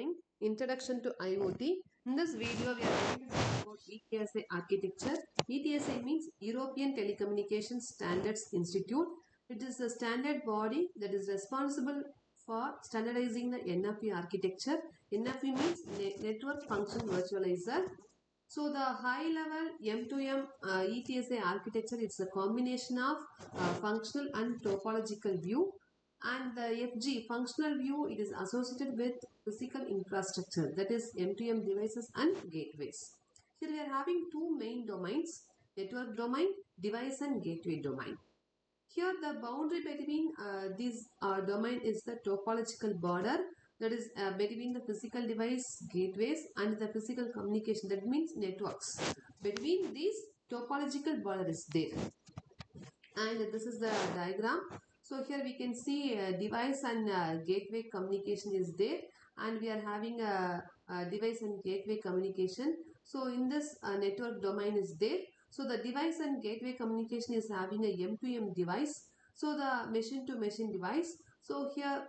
morning. Introduction to IoT. In this video, we are going to talk about ETSI Architecture. ETSI means European Telecommunications Standards Institute. It is a standard body that is responsible for standardizing the NFV architecture. NFV means Network Function Virtualizer. So the high level M2M ETSI architecture, it's a combination of functional and topological view. And the FG functional view, it is associated with physical infrastructure, that is M2M devices and gateways. Here we are having two main domains, network domain, device and gateway domain. Here the boundary between these domain is the topological border, that is between the physical device gateways and the physical communication, that means networks. Between these topological border is there. And this is the diagram. So here we can see device and gateway communication is there, and we are having a device and gateway communication. So in this network domain is there. So the device and gateway communication is having a M2M device. So the machine to machine device. So here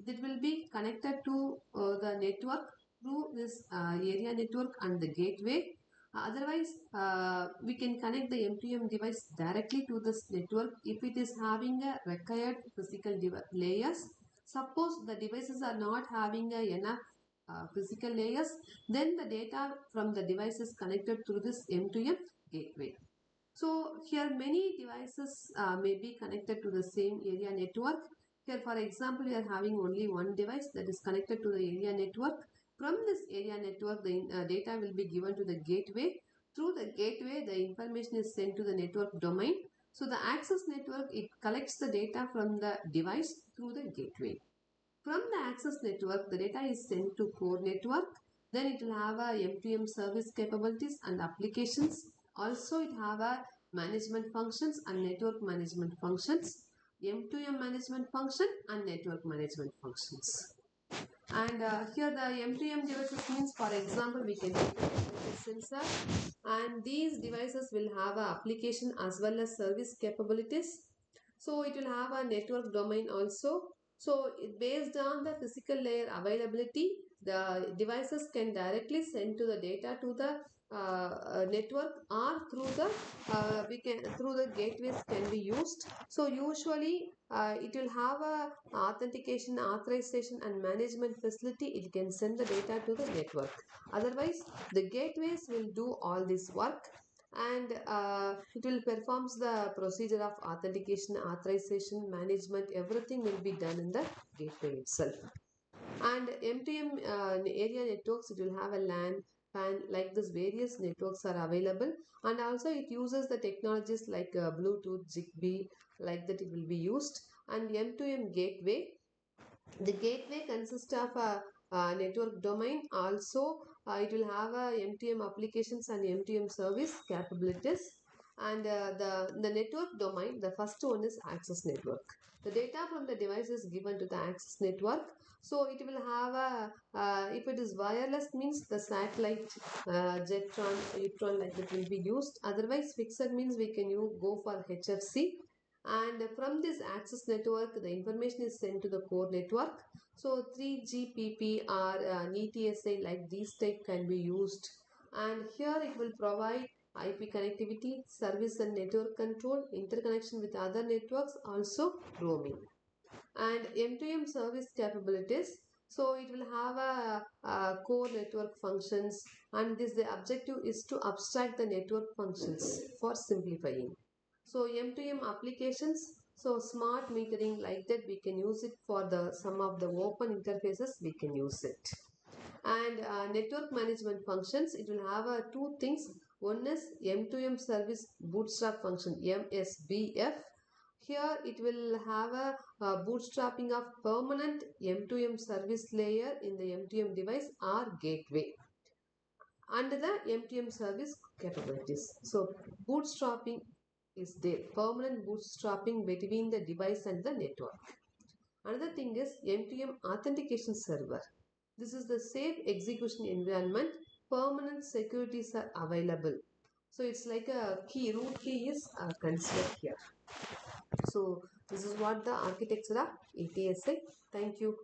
it will be connected to the network through this area network and the gateway. Otherwise, we can connect the M2M device directly to this network if it is having a required physical layers. Suppose the devices are not having enough physical layers, then the data from the device is connected through this M2M gateway. So here many devices may be connected to the same area network. Here for example, we are having only one device that is connected to the area network. From this area network, the data will be given to the gateway. Through the gateway, the information is sent to the network domain. So the access network, it collects the data from the device through the gateway. From the access network, the data is sent to core network. Then it will have a M2M service capabilities and applications. Also, it have a management functions and network management functions. M2M management function and network management functions. And here the M2M devices means, for example, we can take a sensor, and these devices will have an application as well as service capabilities. So it will have a network domain also. So based on the physical layer availability, the devices can directly send to the data to the network, or through the through the gateways can be used. So usually it will have a authentication, authorization and management facility. It can send the data to the network. Otherwise, the gateways will do all this work, and it will performs the procedure of authentication, authorization, management. Everything will be done in the gateway itself. And M2M area networks, it will have a LAN, PAN, like this various networks are available, and also it uses the technologies like Bluetooth, Zigbee, like that it will be used. And M2M gateway, the gateway consists of a network domain. Also, it will have a M2M applications and M2M service capabilities. And the network domain, the first one is access network. The data from the device is given to the access network. So it will have a, if it is wireless means the satellite, Jetron, Utron, like that will be used. Otherwise, fixed means we can go for HFC. And from this access network, the information is sent to the core network. So 3GPP or ETSI, like these type can be used. And here it will provide IP connectivity, service and network control, interconnection with other networks, also roaming. And M2M service capabilities. So it will have a core network functions, and the objective is to abstract the network functions for simplifying. So M2M applications, so smart metering, like that we can use it for the some of the open interfaces, we can use it. And network management functions, it will have two things. One is M2M service bootstrap function, MSBF. Here it will have a bootstrapping of permanent M2M service layer in the M2M device or gateway under the M2M service capabilities. So bootstrapping is there, permanent bootstrapping between the device and the network. Another thing is M2M authentication server. This is the safe execution environment. Permanent securities are available. So it's like a key, root key is considered here. So this is what the architecture of ETSI. Thank you.